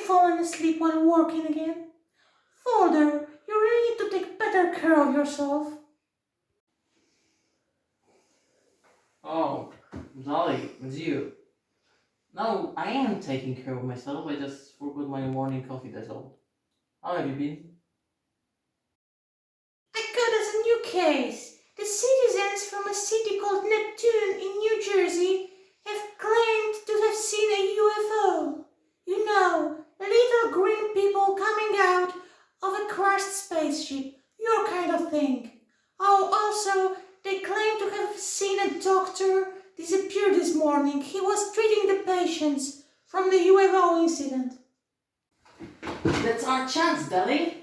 fallen asleep while working again? Folder, you really need to take better care of yourself. Oh, Dolly, it's you. No, I am taking care of myself. I just forgot my morning coffee, that's all. How have you been? I got us a new case. The citizens from a city called Neptune in New Jersey have claimed to have seen a UFO. You know, little green people coming out of a crashed spaceship, your kind of thing. Oh, also, they claim to have seen a doctor disappear this morning. He was treating the patients from the UFO incident. That's our chance, Dolly.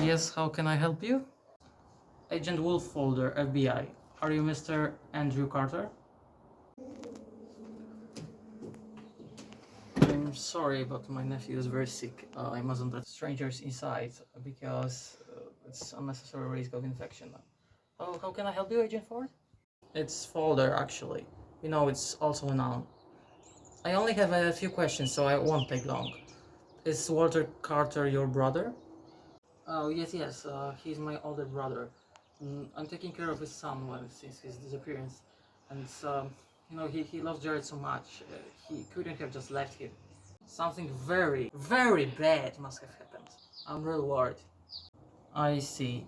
Yes, how can I help you? Agent Wolffolder, FBI. Are you Mr. Andrew Carter? I'm sorry, but my nephew is very sick. I mustn't let strangers inside because it's unnecessary risk of infection. Oh, how can I help you, Agent Ford? It's Folder, actually. You know, it's also a noun. I only have a few questions, so I won't take long. Is Walter Carter your brother? Oh, yes, he's my older brother. I'm taking care of his son since his disappearance. And, he loves Jared so much, he couldn't have just left him. Something very, very bad must have happened. I'm real worried. I see.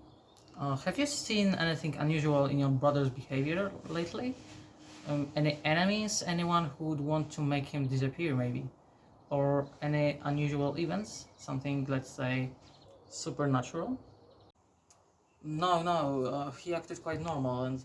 Have you seen anything unusual in your brother's behavior lately? Any enemies? Anyone who would want to make him disappear, maybe? Or any unusual events? Something, let's say, supernatural? No, he acted quite normal, and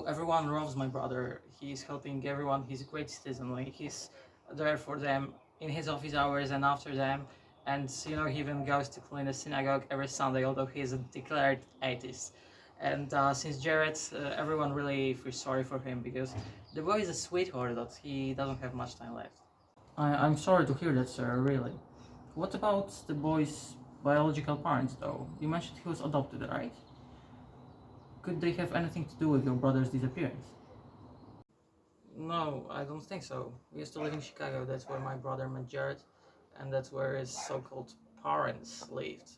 everyone loves my brother. He's helping everyone. He's a great citizen. Like, he's there for them in his office hours and after them, and he even goes to clean the synagogue every Sunday, although he's a declared atheist. And since Jared, everyone really feels sorry for him because the boy is a sweetheart, but he doesn't have much time left. I'm sorry to hear that, sir, really. What about the boy's biological parents, though? You mentioned he was adopted, right? Could they have anything to do with your brother's disappearance? No, I don't think so. We used to live in Chicago, that's where my brother met Jared, and that's where his so-called parents lived.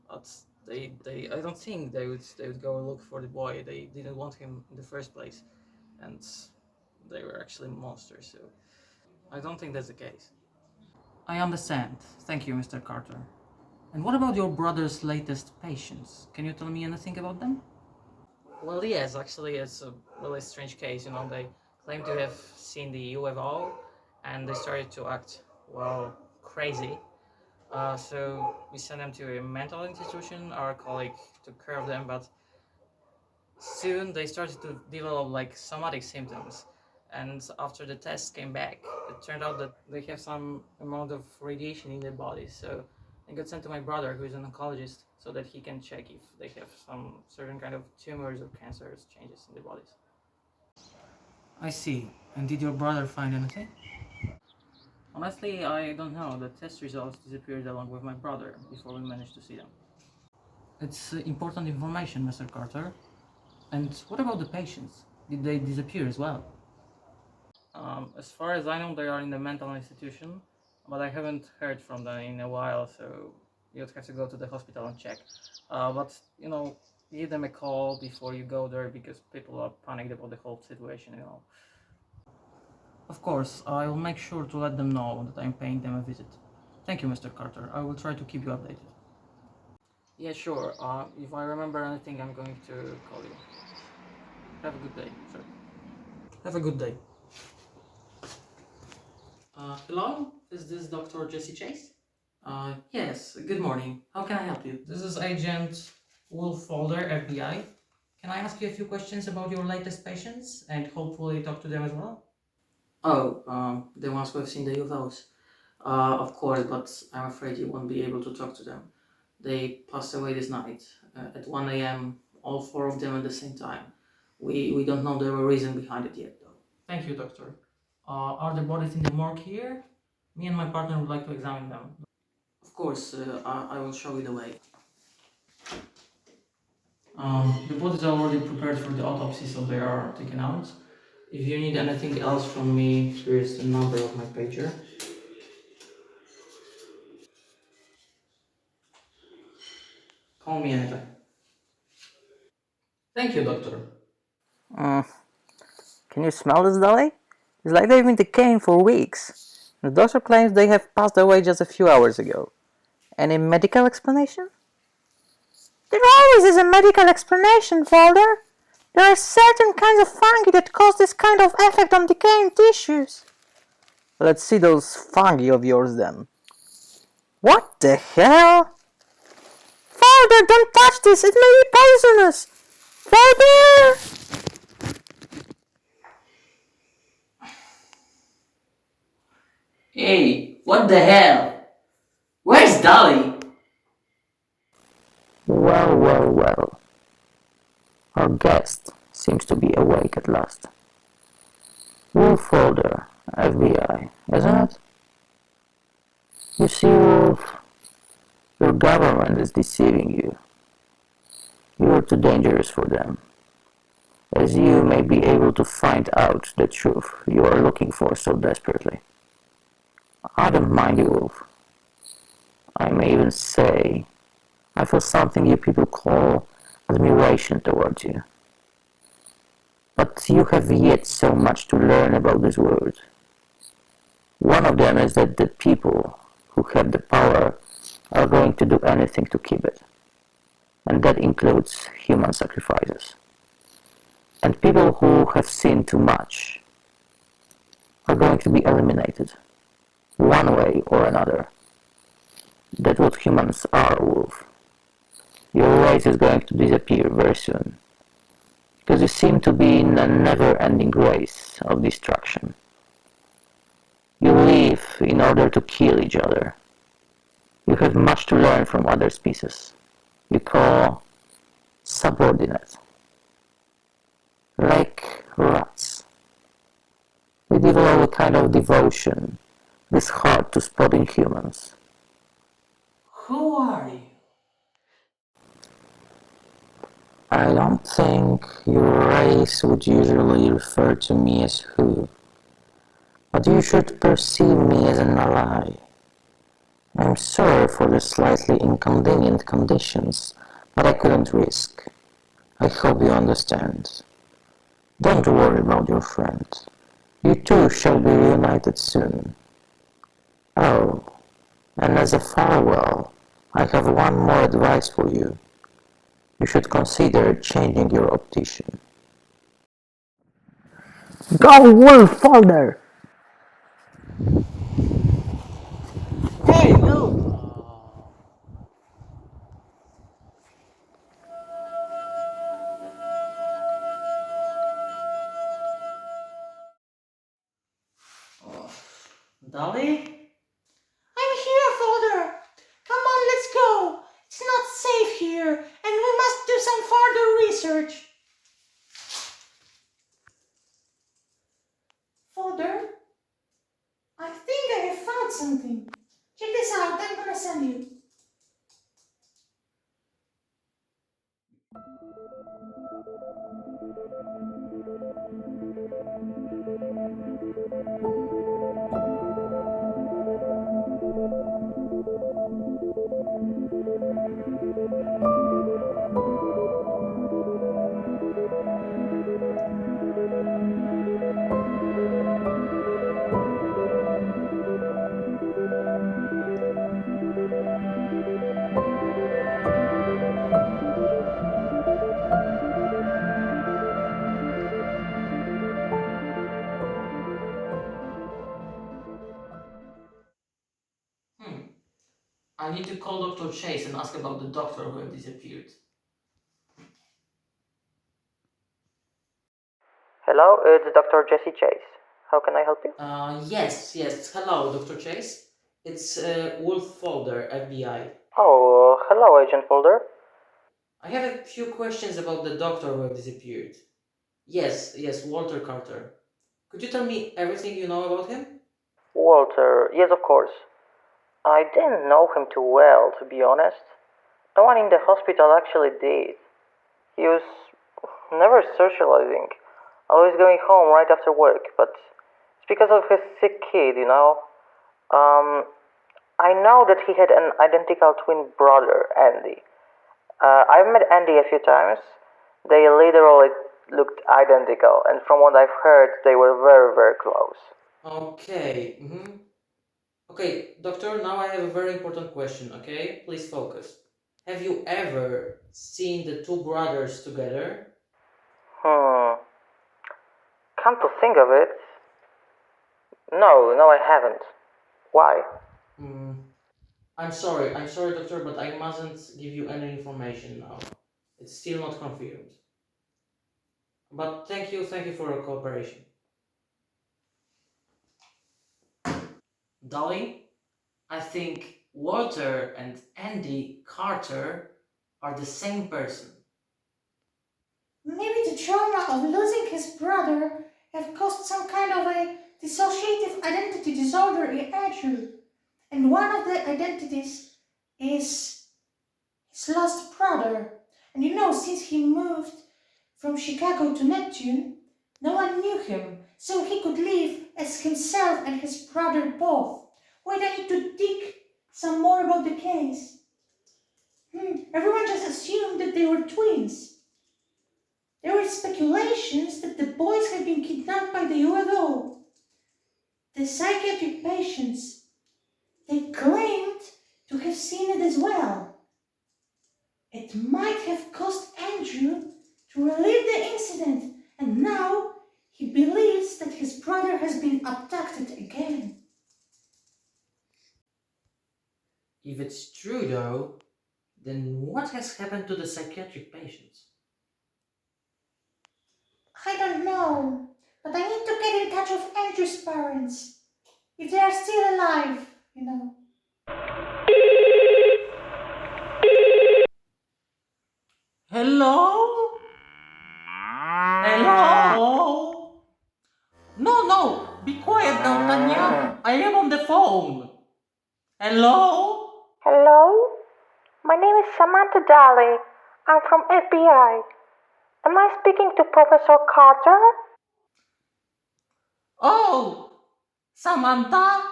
But I don't think they would go look for the boy. They didn't want him in the first place, and they were actually monsters, so I don't think that's the case. I understand. Thank you, Mr. Carter. And what about your brother's latest patients? Can you tell me anything about them? Well, yes, actually, it's a really strange case. They claim to have seen the UFO and they started to act, well, crazy. So we sent them to a mental institution. Our colleague took care of them, but soon they started to develop like somatic symptoms. And after the tests came back, it turned out that they have some amount of radiation in their bodies. So I got sent to my brother, who is an oncologist, so that he can check if they have some certain kind of tumors or cancers changes in their bodies. I see. And did your brother find anything? Honestly, I don't know. The test results disappeared along with my brother before we managed to see them. It's important information, Mr. Carter. And what about the patients? Did they disappear as well? As far as I know, they are in the mental institution, but I haven't heard from them in a while, so you'd have to go to the hospital and check. But give them a call before you go there because people are panicked about the whole situation. Of course, I will make sure to let them know that I'm paying them a visit. Thank you, Mr. Carter. I will try to keep you updated. Yeah, sure. If I remember anything, I'm going to call you. Have a good day, sir. Have a good day. Hello? Is this Dr. Jesse Chase? Yes, good morning. How can I help you? This is Agent Wolffolder, FBI. Can I ask you a few questions about your latest patients and hopefully talk to them as well? Oh, the ones who have seen the UFOs. Of course, but I'm afraid you won't be able to talk to them. They passed away this night at 1 a.m., all four of them at the same time. We don't know the reason behind it yet, though. Thank you, doctor. Are the bodies in the morgue here? Me and my partner would like to examine them. Of course, I will show you the way. The bodies are already prepared for the autopsy, so they are taken out. If you need anything else from me, here is the number of my pager. Call me anytime. Thank you, doctor. Mm, can you smell this, Dolly? It's like they've been decaying for weeks. The doctor claims they have passed away just a few hours ago. Any medical explanation? There always is a medical explanation, Folder. There are certain kinds of fungi that cause this kind of effect on decaying tissues. Let's see those fungi of yours then. What the hell? Folder, don't touch this! It may be poisonous! Folder! Hey, what the hell? Where's Dolly? Well, well, well. Our guest seems to be awake at last. Wolf Folder, FBI, isn't it? You see, Wolf, your government is deceiving you. You are too dangerous for them, as you may be able to find out the truth you are looking for so desperately. I don't mind you, Wolf. I may even say I feel something you people call admiration towards you. But you have yet so much to learn about this world. One of them is that the people who have the power are going to do anything to keep it. And that includes human sacrifices. And people who have seen too much are going to be eliminated, one way or another. That's what humans are, Wolf. Your race is going to disappear very soon, because you seem to be in a never-ending race of destruction. You live in order to kill each other. You have much to learn from other species. You call subordinate. Like rats. We develop a kind of devotion this hard to spot in humans. Who are you? I don't think your race would usually refer to me as who, but you should perceive me as an ally. I'm sorry for the slightly inconvenient conditions, but I couldn't risk. I hope you understand. Don't worry about your friend. You two shall be reunited soon. Oh, and as a farewell, I have one more advice for you. You should consider changing your optician. Go, Wolf Folder! Hey, you! Dolly? I'm here, Folder. Come on, let's go. It's not safe here, and we must do some further research. Folder, I think I have found something. Check this out. I'm gonna send you. I need to call Dr. Chase and ask about the doctor who had disappeared. Hello, it's Dr. Jesse Chase. How can I help you? Yes. Hello, Dr. Chase. It's Wolf Folder, FBI. Oh, hello, Agent Folder. I have a few questions about the doctor who had disappeared. Yes, Walter Carter. Could you tell me everything you know about him? Walter, yes, of course. I didn't know him too well, to be honest. No one in the hospital actually did. He was never socializing, always going home right after work, but it's because of his sick kid, you know. I know that he had an identical twin brother, Andy. I've met Andy a few times. They literally looked identical, and from what I've heard, they were very, very close. Okay. Okay, doctor, now I have a very important question, okay? Please focus. Have you ever seen the two brothers together? Come to think of it, no, I haven't. Why? I'm sorry, doctor, but I mustn't give you any information now. It's still not confirmed. But thank you for your cooperation. Dolly, I think Walter and Andy Carter are the same person. Maybe the trauma of losing his brother have caused some kind of a dissociative identity disorder in Andrew. And one of the identities is his lost brother. And you know, since he moved from Chicago to Neptune, no one knew him, so he could live as himself and his brother both. Wait, I need to dig some more about the case. Everyone just assumed that they were twins. There were speculations that the boys had been kidnapped by the UFO. The psychiatric patients, they claimed to have seen it as well. It might have caused Andrew to relive the incident, and now he believes that his brother has been abducted again. If it's true though, then what has happened to the psychiatric patients? I don't know, but I need to get in touch with Andrew's parents. If they are still alive, you know. Hello? Hello? No, be quiet now, Tanya. I am on the phone. Hello? Hello? My name is Samantha Daly. I'm from FBI. Am I speaking to Professor Carter? Oh, Samantha?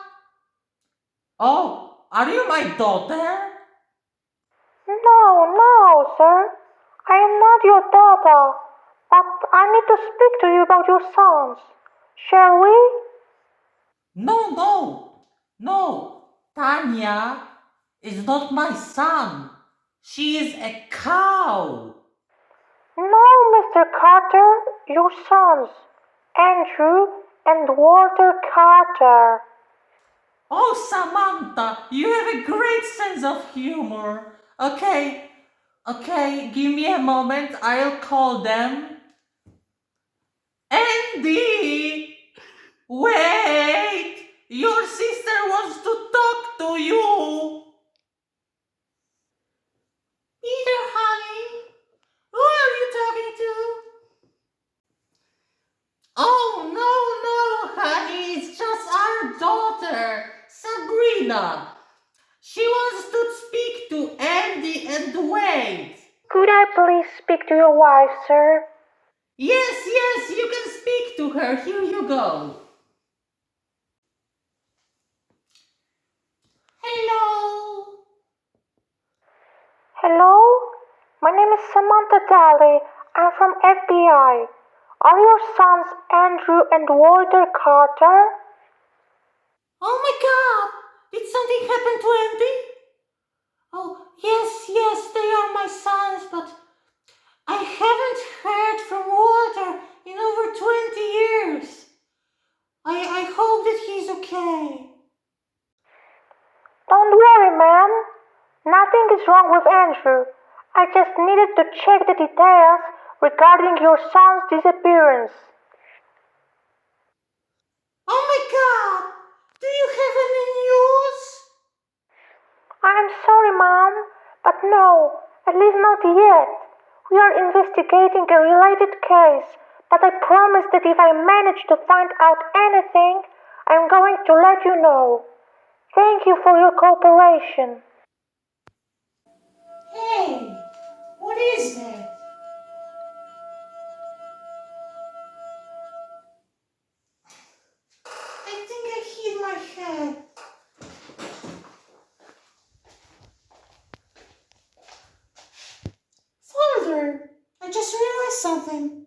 Oh, are you my daughter? No, sir. I am not your daughter. But I need to speak to you about your sons. Shall we? No. Tanya is not my son. She is a cow. No, Mr. Carter. Your sons. Andrew and Walter Carter. Oh, Samantha, you have a great sense of humor. Okay, give me a moment. I'll call them. Andy! Wait! Your sister wants to talk to you. Peter, honey, who are you talking to? Oh, no, honey, it's just our daughter, Sabrina. She wants to speak to Andy and Wade. Could I please speak to your wife, sir? Yes, you can speak to her. Here you go. Hello. Hello? My name is Samantha Daly. I'm from FBI. Are your sons Andrew and Walter Carter? Oh my God! Did something happen to Andy? Oh, yes, they are my sons, but I haven't heard from Walter in over 20 years. I hope that he's okay. Don't worry, ma'am. Nothing is wrong with Andrew. I just needed to check the details regarding your son's disappearance. Oh my God! Do you have any news? I'm sorry, Mom, but no, at least not yet. We are investigating a related case, but I promise that if I manage to find out anything, I'm going to let you know. Thank you for your cooperation. Hey, what is that? Okay. Folder, I just realized something.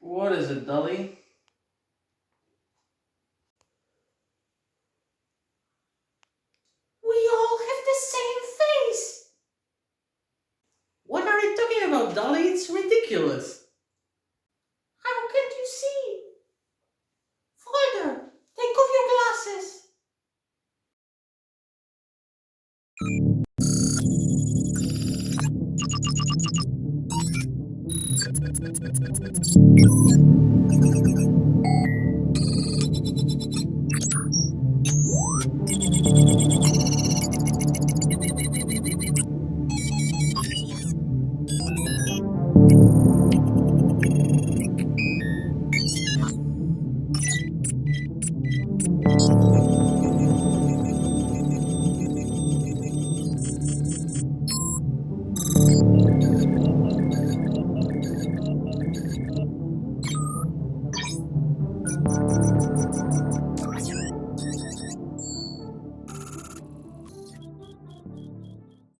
What is it, Dolly? We all have the same face. What are you talking about, Dolly? It's ridiculous. How can't you see? Folder, take off your glasses.